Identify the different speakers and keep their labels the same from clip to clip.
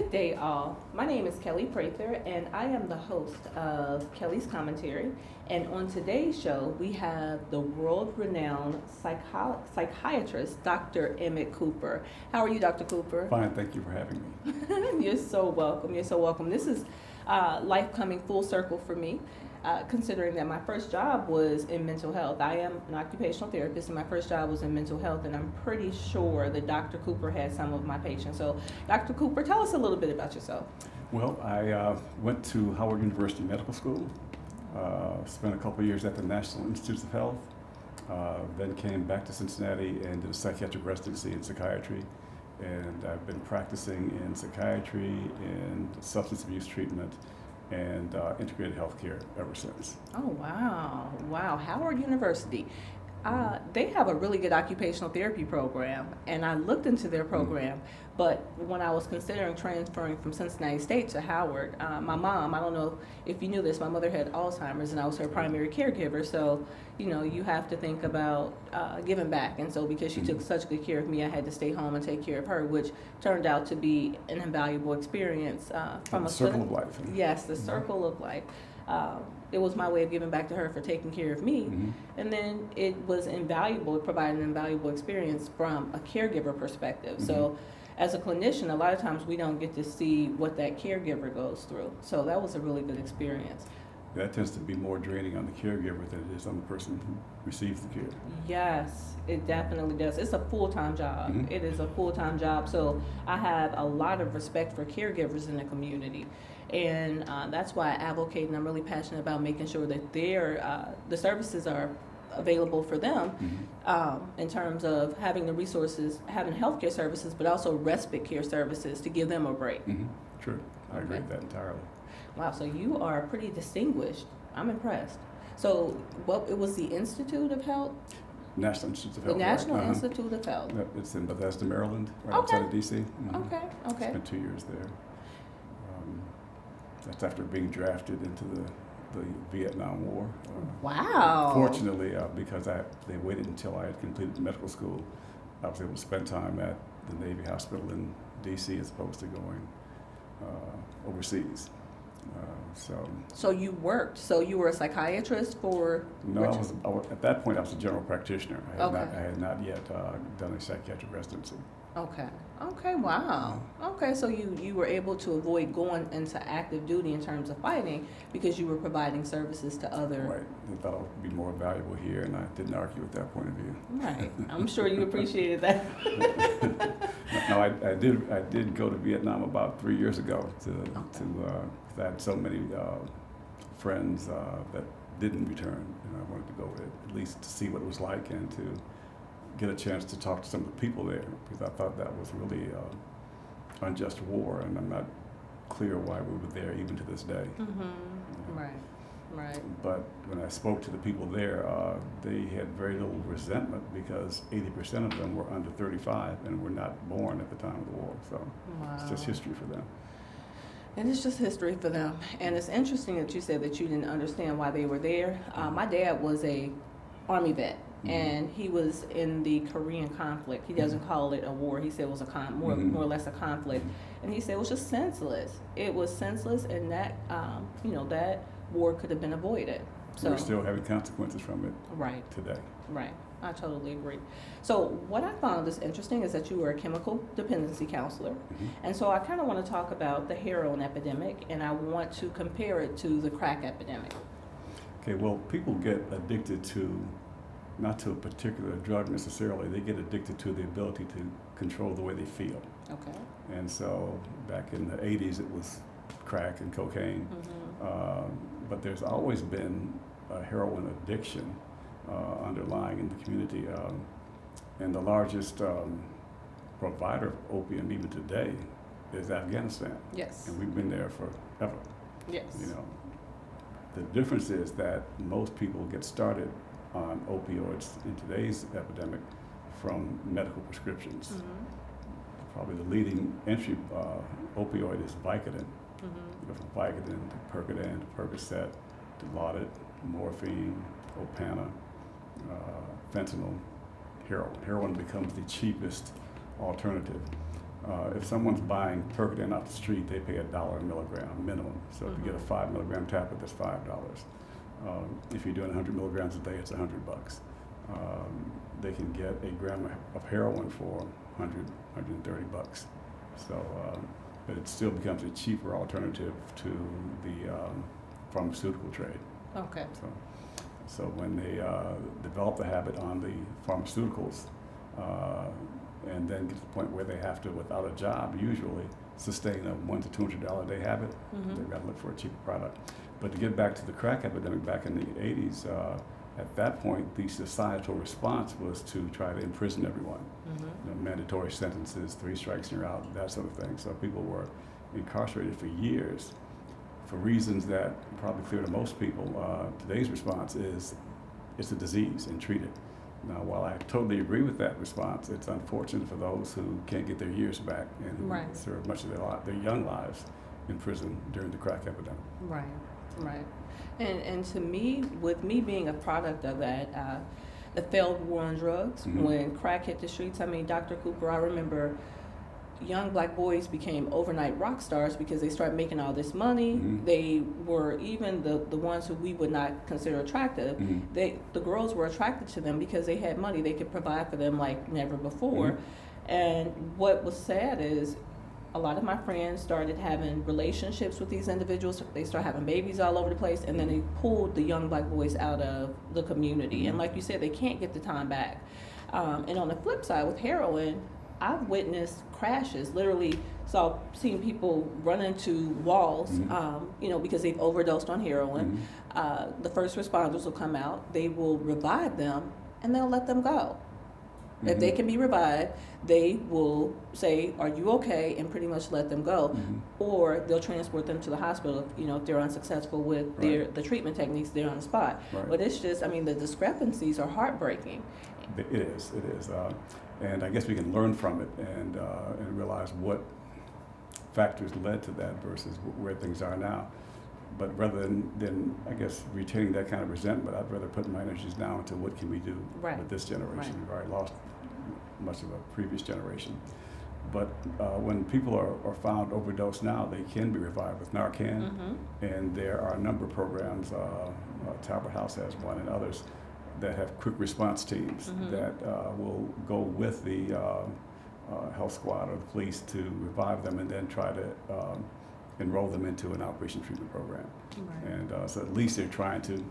Speaker 1: Good day, all. My name is Kelli Prather, and I am the host of Kelly's Commentary. And on today's show, we have the world-renowned psychiatrist, Dr. Emmett Cooper. How are you, Dr. Cooper?
Speaker 2: Fine, thank you for having me.
Speaker 1: You're so welcome. You're so welcome. This is life coming full circle for me. Considering that my first job was in mental health. I am an occupational therapist, and my first job was in mental health, and I'm pretty sure that Dr. Cooper had some of my patients. So, Dr. Cooper, tell us a little bit about yourself.
Speaker 2: Well, I went to Howard University Medical School, spent a couple of years at the National Institutes of Health, then came back to Cincinnati and did a psychiatric residency in psychiatry. And I've been practicing in psychiatry and substance abuse treatment and integrated healthcare ever since.
Speaker 1: Oh, wow. Wow. Howard University. They have a really good occupational therapy program, and I looked into their program, but when I was considering transferring from Cincinnati State to Howard, my mom, I don't know if you knew this, my mother had Alzheimer's, and I was her primary caregiver, so, you know, you have to think about giving back, and so because she took such good care of me, I had to stay home and take care of her, which turned out to be an invaluable experience. From
Speaker 2: The circle of life.
Speaker 1: Yes, the circle of life. It was my way of giving back to her for taking care of me. And then it was invaluable. It provided an invaluable experience from a caregiver perspective. So as a clinician, a lot of times we don't get to see what that caregiver goes through. So that was a really good experience.
Speaker 2: That tends to be more draining on the caregiver than it is on the person who receives the care.
Speaker 1: Yes, it definitely does. It's a full-time job. It is a full-time job. So I have a lot of respect for caregivers in the community. And that's why I advocate, and I'm really passionate about making sure that the services are available for them in terms of having the resources, having healthcare services, but also respite care services to give them a break.
Speaker 2: True, I agree with that entirely.
Speaker 1: Wow, so you are pretty distinguished. I'm impressed. So it was the Institute of Health?
Speaker 2: National Institute of
Speaker 1: The
Speaker 2: Health.
Speaker 1: National
Speaker 2: right?
Speaker 1: Institute of Health.
Speaker 2: It's in Bethesda, Maryland, right
Speaker 1: Okay.
Speaker 2: outside of D.C.
Speaker 1: Okay.
Speaker 2: Spent 2 years there. That's after being drafted into the Vietnam War.
Speaker 1: Wow.
Speaker 2: Fortunately, because they waited until I had completed medical school, I was able to spend time at the Navy Hospital in D.C. as opposed to going overseas.
Speaker 1: So you worked. So you were a psychiatrist for?
Speaker 2: No, at that point I was a general practitioner. I had not yet done a psychiatric residency.
Speaker 1: Okay. Okay. Wow. Okay. So you were able to avoid going into active duty in terms of fighting because you were providing services to other.
Speaker 2: Right. I thought it would be more valuable here, and I didn't argue with that point of view.
Speaker 1: Right. I'm sure you appreciated that.
Speaker 2: No, I did go to Vietnam about 3 years ago I had so many friends that didn't return, and I wanted to go at least to see what it was like and to get a chance to talk to some of the people there, because I thought that was really unjust war, and I'm not clear why we were there even to this day.
Speaker 1: Right.
Speaker 2: But when I spoke to the people there, they had very little resentment because 80% of them were under 35 and were not born at the time of the war. So It's just history for them.
Speaker 1: And it's just history for them. And it's interesting that you said that you didn't understand why they were there. My dad was a Army vet, and he was in the Korean conflict. He doesn't call it a war. He said it was a more or less a conflict. And he said it was just senseless. It was senseless, and that that war could have been avoided. So
Speaker 2: We're still having consequences from it today.
Speaker 1: Right. I totally agree. So what I found is interesting is that you were a chemical dependency counselor. And so I kind of want to talk about the heroin epidemic, and I want to compare it to the crack epidemic.
Speaker 2: Okay, well, people get addicted not to a particular drug necessarily, they get addicted to the ability to control the way they feel.
Speaker 1: Okay.
Speaker 2: And so back in the 80s it was crack and cocaine, but there's always been a heroin addiction underlying in the community, and the largest provider of opium even today is Afghanistan.
Speaker 1: Yes.
Speaker 2: And we've been there forever.
Speaker 1: Yes.
Speaker 2: You know, the difference is that most people get started on opioids in today's epidemic from medical prescriptions. Probably the leading entry opioid is Vicodin. You go from Vicodin to Percodan to Percocet to Dilaudid, morphine, Opana, fentanyl, heroin. Heroin becomes the cheapest alternative. If someone's buying Percodan off the street, they pay $1 a milligram minimum. So if you get a 5 milligram tablet, that's $5. If you're doing 100 milligrams a day, it's $100. They can get a gram of heroin for $130. So, but it still becomes a cheaper alternative to the pharmaceutical trade.
Speaker 1: Okay.
Speaker 2: So when they develop the habit on the pharmaceuticals, and then get to the point where they have to, without a job, usually sustain a $100 to $200 a day habit, they've got to look for a cheaper product. But to get back to the crack epidemic back in the 80s, at that point, the societal response was to try to imprison everyone. You know, mandatory sentences, 3 strikes and you're out, that sort of thing. So people were incarcerated for years for reasons that are probably clear to most people. Today's response is it's a disease and treat it. Now, while I totally agree with that response, it's unfortunate for those who can't get their years back and who serve much of their young lives in prison during the crack epidemic.
Speaker 1: Right. And to me, with me being a product of that, the failed war on drugs, when crack hit the streets, I mean, Dr. Cooper, I remember young black boys became overnight rock stars because they started making all this money. They were, even the ones who we would not consider attractive, the girls were attracted to them because they had money. They could provide for them like never before. And what was sad is a lot of my friends started having relationships with these individuals. They started having babies all over the place, and then they pulled the young black boys out of the community. And like you said, they can't get the time back. And on the flip side, with heroin, I've witnessed crashes, literally seen people run into walls, you know, because they've overdosed on heroin. The first responders will come out, they will revive them, and they'll let them go. If they can be revived, they will say, "Are you okay?" and pretty much let them go. Or they'll transport them to the hospital, you know, if they're unsuccessful with the treatment techniques there on the spot. But it's just, I mean, the discrepancies are heartbreaking.
Speaker 2: It is. And I guess we can learn from it and realize what factors led to that versus where things are now. But rather than I guess retaining that kind of resentment, I'd rather put my energies down to what can we do with this generation. We've already lost much of a previous generation. But when people are found overdosed now, they can be revived with Narcan, and there are a number of programs. Talbot House has one, and others that have quick response teams that will go with the health squad or the police to revive them and then try to enroll them into an outpatient treatment program. And so at least they're trying to,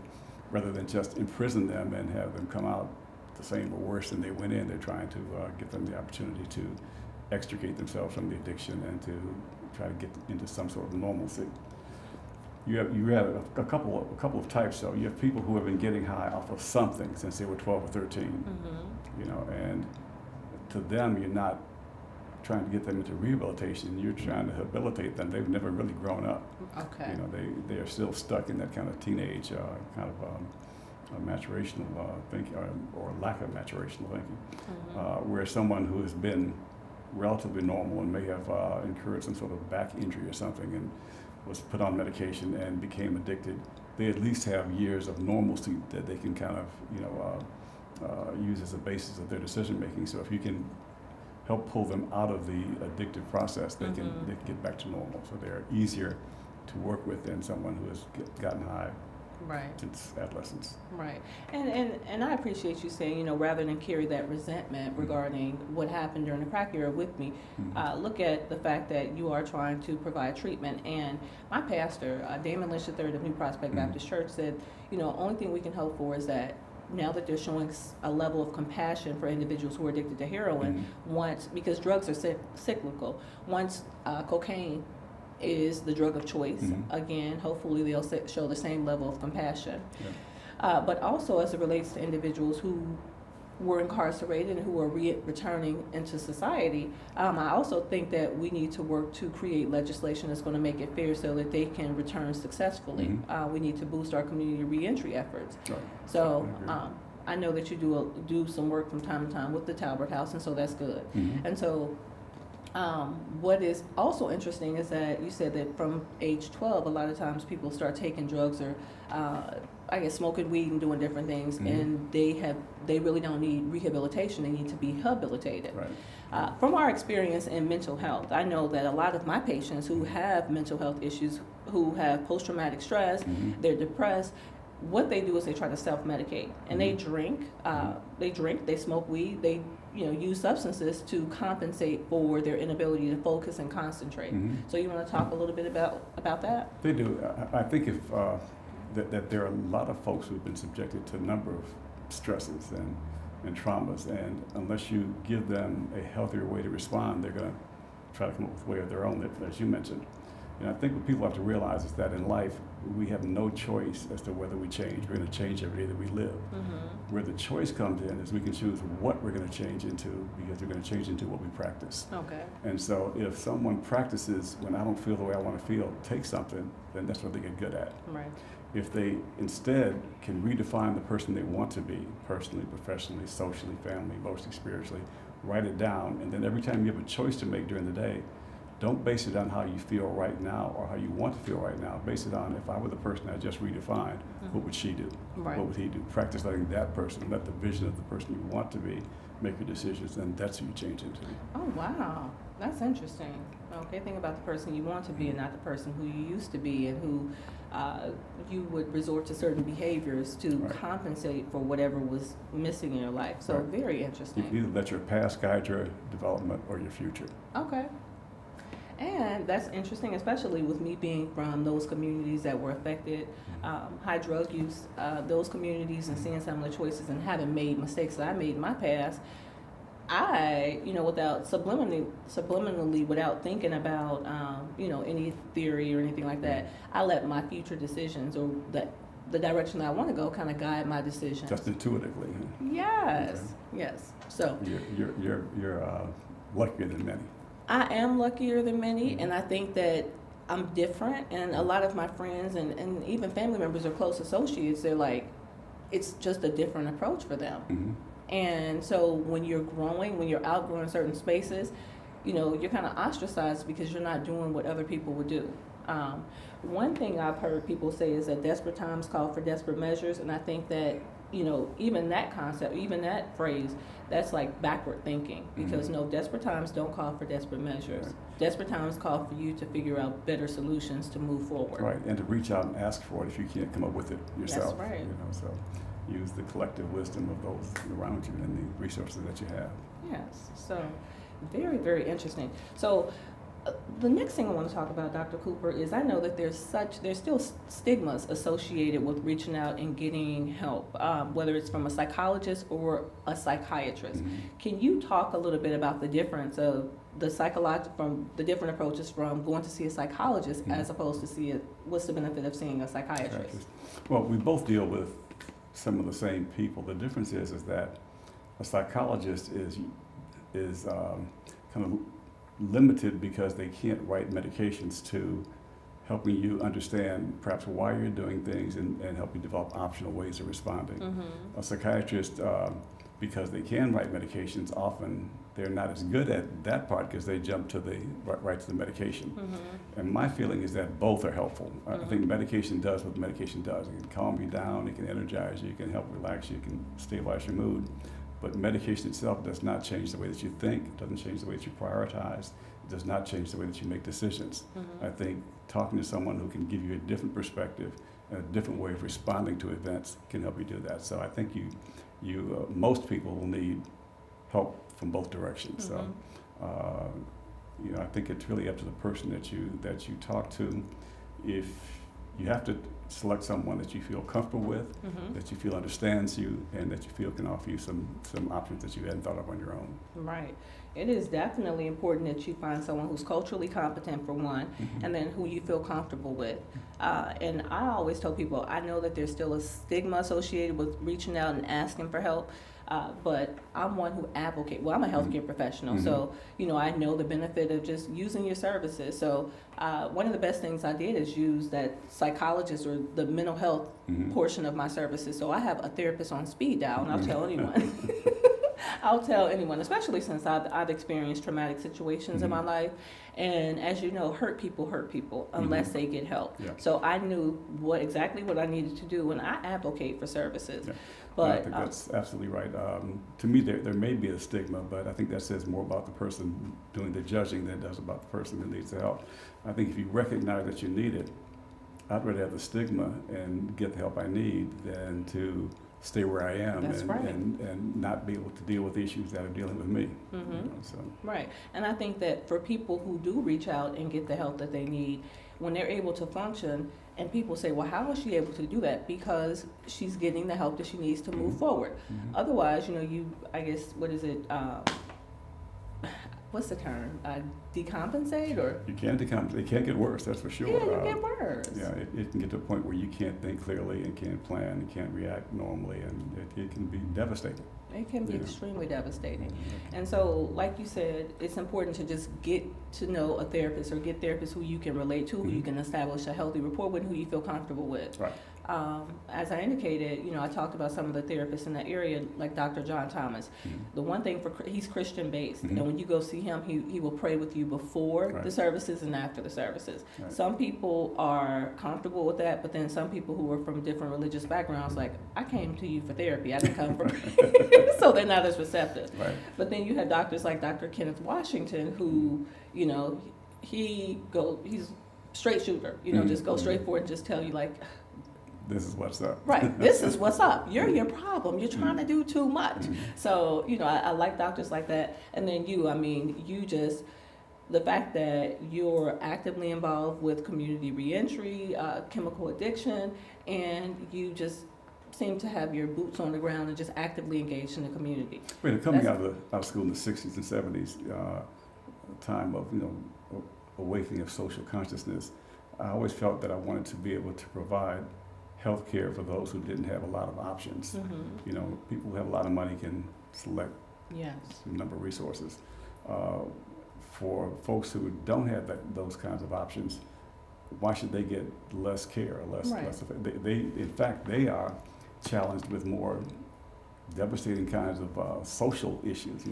Speaker 2: rather than just imprison them and have them come out the same or worse than they went in, they're trying to give them the opportunity to extricate themselves from the addiction and to try to get into some sort of normalcy. You have a couple of types though. You have people who have been getting high off of something since they were 12 or 13, you know, and to them you're not trying to get them into rehabilitation, you're trying to rehabilitate them. They've never really grown up. You know, they are still stuck in that kind of teenage kind of maturational thinking or lack of maturational thinking. Whereas someone who has been relatively normal and may have incurred some sort of back injury or something and was put on medication and became addicted, they at least have years of normalcy that they can kind of, you know, use as a basis of their decision making. So if you can help pull them out of the addictive process, they can get back to normal. So they're easier to work with than someone who has gotten high since adolescence. And I appreciate you saying, you know, rather than carry that resentment regarding what happened during the crack era with me, look at the fact that you are trying to provide treatment. And my pastor, Damon Lynch III of New Prospect Baptist Church, said, you know, only thing we can hope for is that now that they're showing a level of compassion for individuals who are addicted to heroin, because drugs are cyclical, once cocaine is the drug of choice, again, hopefully they'll show the same level of compassion. But also as it relates to individuals who were incarcerated and who are returning into society, I also think that we need to work to create legislation that's going to make it fair so that they can return successfully. We need to boost our community reentry efforts. So I know that you do some work from time to time with the Talbot House, and so that's good. And so what is also interesting is that you said that from age 12, a lot of times people start taking drugs or
Speaker 1: I guess, smoking weed and doing different things, and they really don't need rehabilitation. They need to be habilitated.
Speaker 2: Right.
Speaker 1: From our experience in mental health, I know that a lot of my patients who have mental health issues, who have post-traumatic stress, they're depressed, what they do is they try to self-medicate, and they drink, they smoke weed, they use substances to compensate for their inability to focus and concentrate. So you want to talk a little bit about that?
Speaker 2: They do. I think if that there are a lot of folks who've been subjected to a number of stresses and traumas, and unless you give them a healthier way to respond, they're going to try to come up with a way of their own, as you mentioned. And I think what people have to realize is that in life, we have no choice as to whether we change. We're going to change every day that we live. Where the choice comes in is we can choose what we're going to change into, because we're going to change into what we practice.
Speaker 1: Okay.
Speaker 2: And so if someone practices, when I don't feel the way I want to feel, take something, then that's what they get good at.
Speaker 1: Right.
Speaker 2: If they instead can redefine the person they want to be, personally, professionally, socially, family, emotionally, spiritually, write it down, and then every time you have a choice to make during the day, don't base it on how you feel right now or how you want to feel right now. Base it on, if I were the person I just redefined, what would she do?
Speaker 1: Right.
Speaker 2: What would he do? Practice letting that person, let the vision of the person you want to be, make your decisions, and that's who you change into.
Speaker 1: Oh, wow. That's interesting. Okay, think about the person you want to be and not the person who you used to be, and who you would resort to certain behaviors to compensate for whatever was missing in your life. So very interesting.
Speaker 2: You can either let your past guide your development or your future.
Speaker 1: Okay. And that's interesting, especially with me being from those communities that were affected, high drug use, those communities, and seeing some of the choices and having made mistakes that I made in my past. I, without subliminally, without thinking about, any theory or anything like that, I let my future decisions or the direction that I want to go kind of guide my decisions.
Speaker 2: Just intuitively.
Speaker 1: Yes.
Speaker 2: Okay.
Speaker 1: Yes. So
Speaker 2: you're luckier than many.
Speaker 1: I am luckier than many, and I think that I'm different, and a lot of my friends and even family members or close associates, they're like, it's just a different approach for them. And so when you're growing, when you're outgrowing certain spaces, you're kind of ostracized because you're not doing what other people would do. One thing I've heard people say is that desperate times call for desperate measures, and I think that even that concept, even that phrase, that's like backward thinking, because no, desperate times don't call for desperate measures.
Speaker 2: Right.
Speaker 1: Desperate times call for you to figure out better solutions to move forward.
Speaker 2: Right, and to reach out and ask for it if you can't come up with it yourself.
Speaker 1: That's right.
Speaker 2: So use the collective wisdom of those around you and the resources that you have.
Speaker 1: Yes, so very, very interesting. So the next thing I want to talk about, Dr. Cooper, is I know that there's still stigmas associated with reaching out and getting help, whether it's from a psychologist or a psychiatrist. Can you talk a little bit about the difference of from the different approaches from going to see a psychologist as opposed to what's the benefit of seeing a psychiatrist?
Speaker 2: Well, we both deal with some of the same people. The difference is that a psychologist is kind of limited because they can't write medications to helping you understand perhaps why you're doing things and help you develop optional ways of responding. A psychiatrist, because they can write medications, often they're not as good at that part because they jump to right to the medication. And my feeling is that both are helpful. I think medication does what medication does. It can calm you down, it can energize you, it can help relax you, it can stabilize your mood. But medication itself does not change the way that you think, it doesn't change the way that you prioritize, it does not change the way that you make decisions. I think talking to someone who can give you a different perspective and a different way of responding to events can help you do that. So I think most people will need help from both directions. So I think it's really up to the person that you talk to. If you have to select someone that you feel comfortable with, that you feel understands you, and that you feel can offer you some options that you hadn't thought of on your own. Right.
Speaker 1: It is definitely important that you find someone who's culturally competent, for one, and then who you feel comfortable with. And I always tell people, I know that there's still a stigma associated with reaching out and asking for help. But I'm one who advocates. Well, I'm a healthcare professional, so I know the benefit of just using your services. So one of the best things I did is use that psychologist or the mental health portion of my services. So I have a therapist on speed dial, and I'll tell anyone. I'll tell anyone, especially since I've experienced traumatic situations in my life. And as you know, hurt people unless they get help.
Speaker 2: Yeah.
Speaker 1: So I knew exactly what I needed to do, and I advocate for services.
Speaker 2: Yeah.
Speaker 1: But
Speaker 2: I think that's absolutely right. To me, there may be a stigma, but I think that says more about the person doing the judging than it does about the person who needs the help. I think if you recognize that you need it, I'd rather have the stigma and get the help I need than to stay where I am and not be able to deal with the issues that are dealing with me. You know, so.
Speaker 1: Right. And I think that for people who do reach out and get the help that they need, when they're able to function, and people say, well, how is she able to do that? Because she's getting the help that she needs to move forward. Otherwise, I guess, what is it? What's the term? Decompensate, or?
Speaker 2: You can't decompensate. It can't get worse, that's for sure.
Speaker 1: Yeah, you get worse.
Speaker 2: Yeah, it can get to a point where you can't think clearly and can't plan and can't react normally, and it can be devastating.
Speaker 1: It can be extremely devastating. And so, like you said, it's important to just get to know a therapist or get therapists who you can relate to, who you can establish a healthy rapport with, who you feel comfortable with.
Speaker 2: Right.
Speaker 1: As I indicated, I talked about some of the therapists in that area, like Dr. John Thomas. The one thing he's Christian based, and when you go see him, he will pray with you before the services and after the services.
Speaker 2: Right.
Speaker 1: Some people are comfortable with that, but then some people who are from different religious backgrounds, like, I came to you for therapy, I didn't come for so they're not as receptive.
Speaker 2: Right.
Speaker 1: But then you have doctors like Dr. Kenneth Washington, who, he's straight shooter, just go straight for it and just tell you, like,
Speaker 2: this is what's up.
Speaker 1: Right, this is what's up. You're your problem. You're trying to do too much. So, I like doctors like that. And then the fact that you're actively involved with community reentry, chemical addiction, and you just seem to have your boots on the ground and just actively engaged in the community.
Speaker 2: Coming out of school in the 60s and 70s, a time of, awakening of social consciousness, I always felt that I wanted to be able to provide health care for those who didn't have a lot of options. People who have a lot of money can select a number of resources. For folks who don't have those kinds of options, why should they get less care or less? In fact, they are challenged with more devastating kinds of social issues.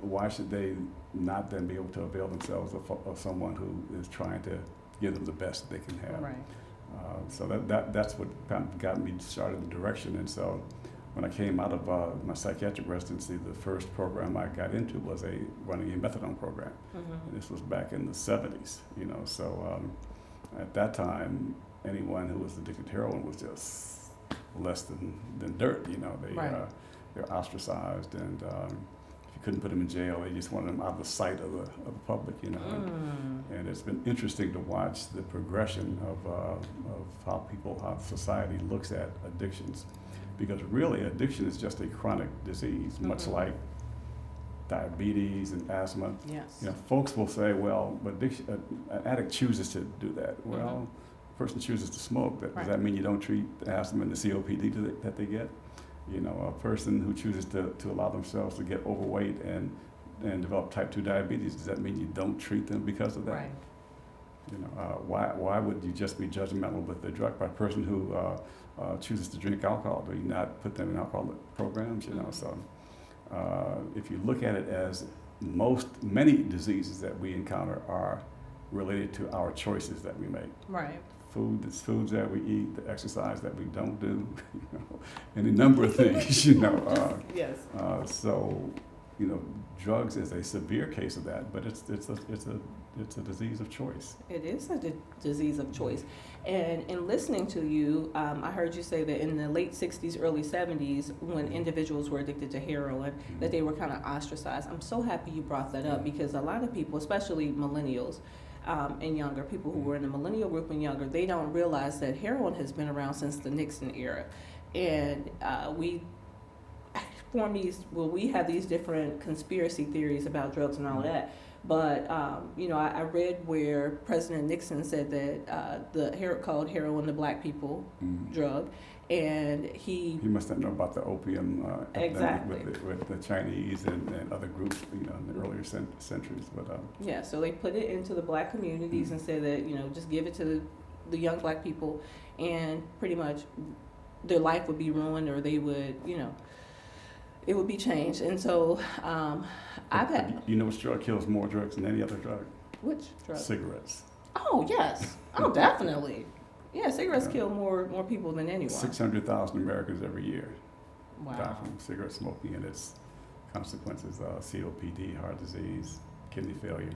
Speaker 2: Why should they not then be able to avail themselves of someone who is trying to give them the best that they can have?
Speaker 1: Right.
Speaker 2: So that's what kind of got me started in the direction. And so when I came out of my psychiatric residency, the first program I got into was running a methadone program. And this was back in the 70s, So at that time, anyone who was addicted to heroin was just less than dirt, They're ostracized, and if you couldn't put them in jail, they just wanted them out of the sight of the public, And it's been interesting to watch the progression of how society looks at addictions, because really addiction is just a chronic disease, much like diabetes and asthma.
Speaker 1: Yes.
Speaker 2: Folks will say, well, but an addict chooses to do that. Well, a person chooses to smoke. Does that mean you don't treat the asthma and the COPD that they get? A person who chooses to allow themselves to get overweight and develop type 2 diabetes, does that mean you don't treat them because of that?
Speaker 1: Right.
Speaker 2: Why would you just be judgmental with the drug? By a person who chooses to drink alcohol, do you not put them in alcoholic programs? So if you look at it as many diseases that we encounter are related to our choices that we make.
Speaker 1: Right.
Speaker 2: Foods that we eat, the exercise that we don't do, and a number of things,
Speaker 1: Yes.
Speaker 2: So, drugs is a severe case of that, but it's a disease of choice.
Speaker 1: It is a disease of choice. And in listening to you, I heard you say that in the late 60s, early 70s, when individuals were addicted to heroin, that they were kind of ostracized. I'm so happy you brought that up, because a lot of people, especially millennials, and younger, people who were in the millennial group and younger, they don't realize that heroin has been around since the Nixon era. And we have these different conspiracy theories about drugs and all of that. But, I read where President Nixon said that called heroin the black people drug. And he
Speaker 2: must not know about the opium
Speaker 1: exactly
Speaker 2: with the Chinese and other groups, in the earlier centuries. But
Speaker 1: so they put it into the black communities and said that just give it to the young black people, and pretty much their life would be ruined, or they would it would be changed. And so I've had,
Speaker 2: You know which drug kills more drugs than any other drug?
Speaker 1: which drug?
Speaker 2: Cigarettes.
Speaker 1: Oh, yes. Oh, definitely. Yeah, cigarettes
Speaker 2: Yeah.
Speaker 1: kill more people than anyone.
Speaker 2: 600,000 Americans every year die
Speaker 1: Wow.
Speaker 2: from cigarette smoking and its consequences: COPD, heart disease, kidney failure,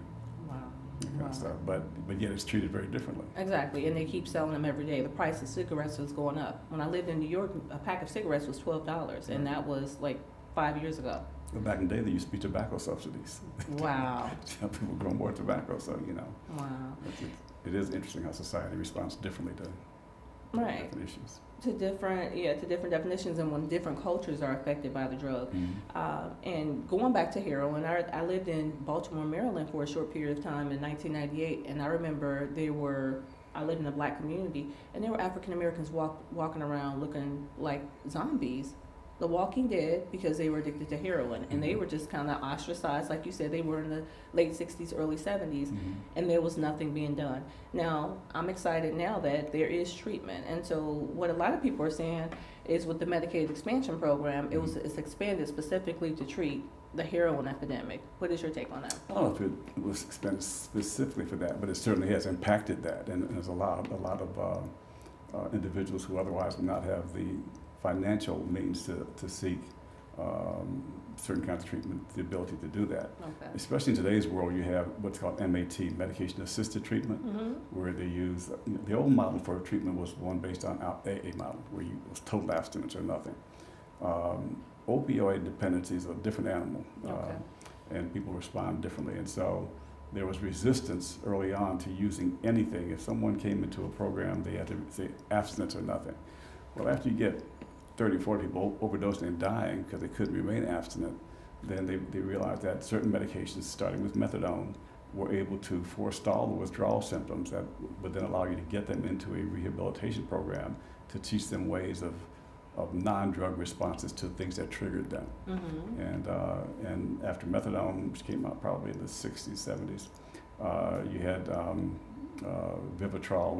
Speaker 1: Wow.
Speaker 2: that kind
Speaker 1: Wow.
Speaker 2: of stuff. But yet it's treated very differently.
Speaker 1: Exactly, and they keep selling them every day. The price of cigarettes is going up. When I lived in New York, a pack of cigarettes was $12, and that was like 5 years ago.
Speaker 2: But back in the day, there used to be tobacco subsidies.
Speaker 1: Wow.
Speaker 2: People grow more tobacco, so
Speaker 1: Wow.
Speaker 2: it is interesting how society responds differently to
Speaker 1: Right.
Speaker 2: different issues.
Speaker 1: To different definitions and when different cultures are affected by the drug. And going back to heroin, I lived in Baltimore, Maryland for a short period of time in 1998, and I remember I lived in a black community, and there were African Americans walking around looking like zombies, the Walking Dead, because they were addicted to heroin, and they were just kind of ostracized, like you said. They were in the late 60s, early 70s, and there was nothing being done. Now, I'm excited now that there is treatment, and so what a lot of people are saying is with the Medicaid expansion program, it's expanded specifically to treat the heroin epidemic. What is your take on that?
Speaker 2: I don't know if it was expanded specifically for that, but it certainly has impacted that, and there's a lot of individuals who otherwise would not have the financial means to seek certain kinds of treatment, the ability to do that.
Speaker 1: Okay.
Speaker 2: Especially in today's world, you have what's called MAT, medication-assisted treatment, where they use, the old model for treatment was one based on AA model, where it was total abstinence or nothing. Opioid dependency is a different animal, and people respond differently. And so there was resistance early on to using anything. If someone came into a program, they had to say abstinence or nothing. Well, after you get 30, 40 people overdosing and dying because they couldn't remain abstinent, then they realized that certain medications, starting with methadone, were able to forestall the withdrawal symptoms that would then allow you to get them into a rehabilitation program to teach them ways of non-drug responses to things that triggered them. And after methadone, which came out probably in the 60s, 70s, you had Vivitrol,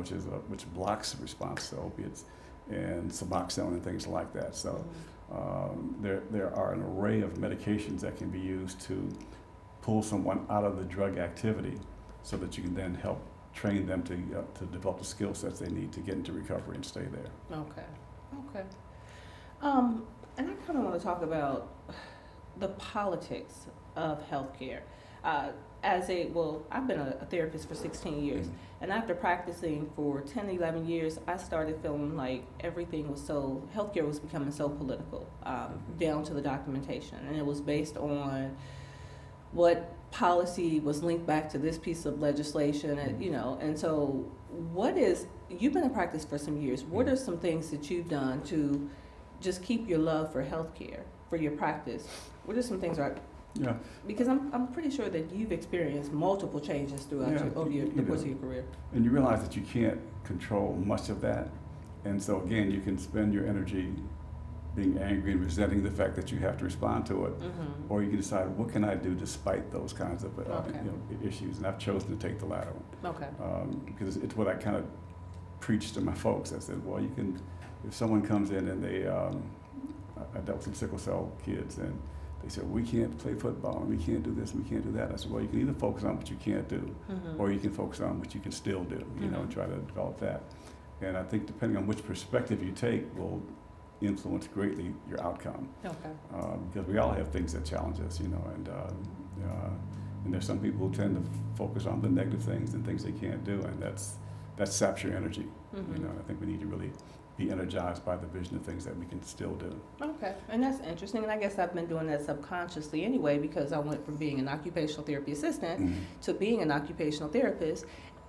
Speaker 2: which blocks response to opiates, and Suboxone and things like that. So there are an array of medications that can be used to pull someone out of the drug activity so that you can then help train them to develop the skill sets they need to get into recovery and stay there.
Speaker 1: Okay. And I kind of want to talk about the politics of healthcare. I've been a therapist for 16 years, and after practicing for 10, 11 years, I started feeling like healthcare was becoming so political, down to the documentation, and it was based on what policy was linked back to this piece of legislation, and so you've been in practice for some years. What are some things that you've done to just keep your love for healthcare, for your practice? What are some things
Speaker 2: Yeah.
Speaker 1: because I'm pretty sure that you've experienced multiple changes throughout the course of your career.
Speaker 2: And you realize that you can't control much of that. And so again, you can spend your energy being angry and resenting the fact that you have to respond to it, or you can decide, what can I do despite those kinds of issues? And I've chosen to take the latter one.
Speaker 1: Okay.
Speaker 2: Because it's what I kind of preach to my folks. I said, well, if someone comes in and I dealt with some sickle cell kids, and they said, we can't play football, and we can't do this, and we can't do that. I said, well, you can either focus on what you can't do, or you can focus on what you can still do, and try to develop that. And I think depending on which perspective you take will influence greatly your outcome.
Speaker 1: Okay.
Speaker 2: Because we all have things that challenge us, and there's some people who tend to focus on the negative things and things they can't do, and that saps your energy. And I think we need to really be energized by the vision of things that we can still do.
Speaker 1: Okay, and that's interesting, and I guess I've been doing that subconsciously anyway, because I went from being an occupational therapy assistant to being an occupational therapist,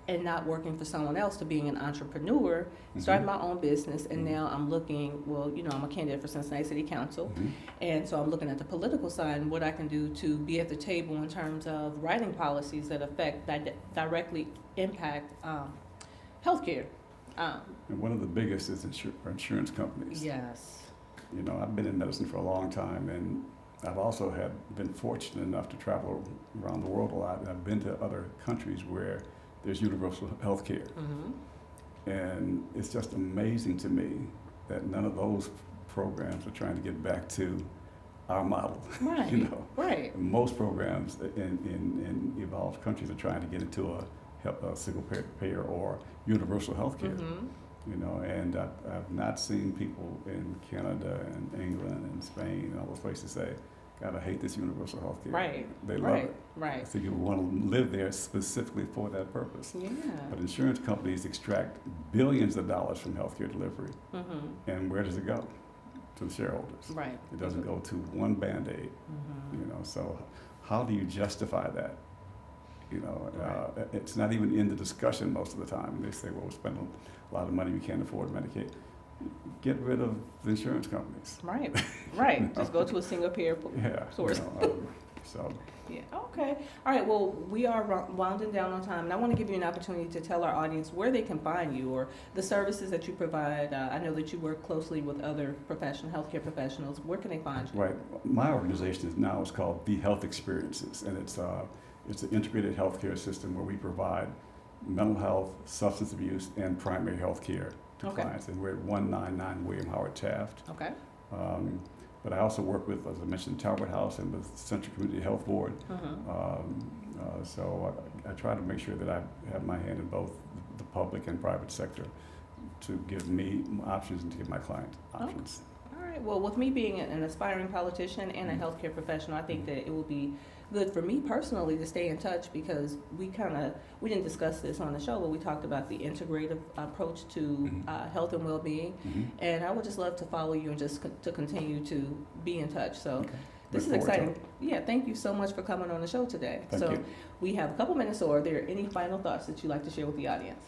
Speaker 1: and not working for someone else, to being an entrepreneur, starting my own business, and now I'm looking, I'm a candidate for Cincinnati City Council, and so I'm looking at the political side and what I can do to be at the table in terms of writing policies that directly impact healthcare.
Speaker 2: And one of the biggest is insurance companies.
Speaker 1: Yes.
Speaker 2: I've been in medicine for a long time, and I've also been fortunate enough to travel around the world a lot, and I've been to other countries where there's universal health care. And it's just amazing to me that none of those programs are trying to get back to our model.
Speaker 1: Right.
Speaker 2: You know,
Speaker 1: Right.
Speaker 2: most programs in evolved countries are trying to get into a single payer or universal health care.
Speaker 1: Mm-hmm.
Speaker 2: You know, and I've not seen people in Canada and England and Spain and all those places say, God, I hate this universal health care.
Speaker 1: Right.
Speaker 2: They love
Speaker 1: Right.
Speaker 2: it.
Speaker 1: Right.
Speaker 2: I think people want to live there specifically for that purpose.
Speaker 1: Yeah.
Speaker 2: But insurance companies extract billions of dollars from healthcare delivery.
Speaker 1: Mm-hmm.
Speaker 2: And where does it go? To the shareholders.
Speaker 1: Right.
Speaker 2: It doesn't go to one Band-Aid.
Speaker 1: Mm-hmm.
Speaker 2: You know, so how do you justify that? You know,
Speaker 1: Right.
Speaker 2: it's not even in the discussion most of the time. They say, well, we're spending a lot of money, we can't afford Medicaid. Get rid of the insurance companies.
Speaker 1: Right. Right.
Speaker 2: You know?
Speaker 1: Just go to a single payer
Speaker 2: Yeah.
Speaker 1: source.
Speaker 2: You know, so,
Speaker 1: Yeah, okay. All right, well, we are winding down on time, and I want to give you an opportunity to tell our audience where they can find you or the services that you provide. I know that you work closely with other healthcare professionals. Where can they find you?
Speaker 2: right. My organization is called The Health Experiences, and it's an integrated healthcare system where we provide mental health, substance abuse, and primary health care to
Speaker 1: Okay.
Speaker 2: clients. And we're at 199 William Howard Taft.
Speaker 1: Okay.
Speaker 2: But I also work with, as I mentioned, Talbot House and the Central Community Health Board.
Speaker 1: Mm-hmm.
Speaker 2: So I try to make sure that I have my hand in both the public and private sector to give me options and to give my client options.
Speaker 1: All right, well, with me being an aspiring politician and a healthcare professional, I think that it will be good for me personally to stay in touch because we didn't discuss this on the show, but we talked about the integrative approach to health and well-being.
Speaker 2: Mm-hmm.
Speaker 1: And I would just love to follow you and just to continue to be in touch. So
Speaker 2: Okay.
Speaker 1: this is
Speaker 2: Look forward to
Speaker 1: exciting. Yeah, thank you so much for coming on the show today.
Speaker 2: Thank
Speaker 1: so
Speaker 2: you.
Speaker 1: we have a couple minutes, so are there any final thoughts that you'd like to share with the audience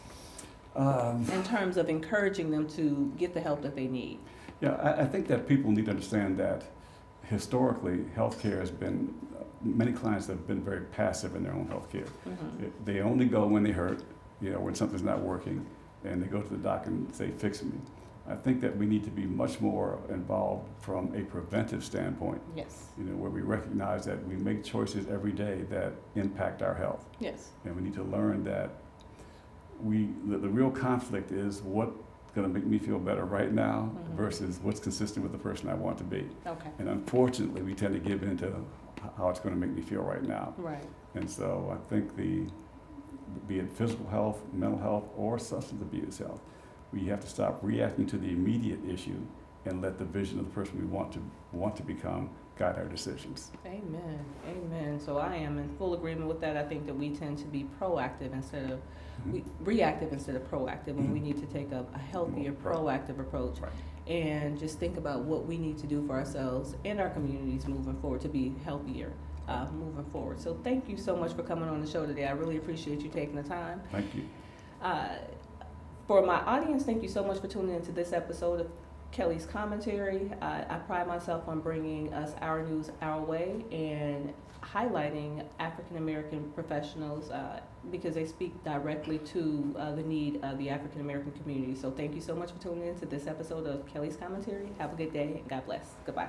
Speaker 1: in terms of encouraging them to get the help that they need?
Speaker 2: Yeah, I think that people need to understand that historically, healthcare has been, many clients have been very passive in their own healthcare.
Speaker 1: Mm-hmm.
Speaker 2: They only go when they hurt, you know, when something's not working, and they go to the doc and say, fix me. I think that we need to be much more involved from a preventive standpoint,
Speaker 1: Yes.
Speaker 2: you know, where we recognize that we make choices every day that impact our health.
Speaker 1: Yes.
Speaker 2: And we need to learn that the real conflict is what's going to make me feel better right now versus what's consistent with the person I want to be.
Speaker 1: Okay.
Speaker 2: And unfortunately, we tend to give in to how it's going to make me feel right now.
Speaker 1: Right.
Speaker 2: And so I think be it physical health, mental health, or substance abuse health, we have to stop reacting to the immediate issue and let the vision of the person we want to become guide our decisions.
Speaker 1: Amen. Amen. So I am in full agreement with that. I think that we tend to be proactive instead of reactive instead of proactive, and we need to take a healthier, proactive approach.
Speaker 2: Right.
Speaker 1: And just think about what we need to do for ourselves and our communities moving forward to be healthier moving forward. So thank you so much for coming on the show today. I really appreciate you taking the time.
Speaker 2: Thank you.
Speaker 1: For my audience, thank you so much for tuning into this episode of Kelly's Commentary. I pride myself on bringing us our news our way and highlighting African American professionals because they speak directly to the need of the African American community. So thank you so much for tuning into this episode of Kelly's Commentary. Have a good day and God bless. Goodbye.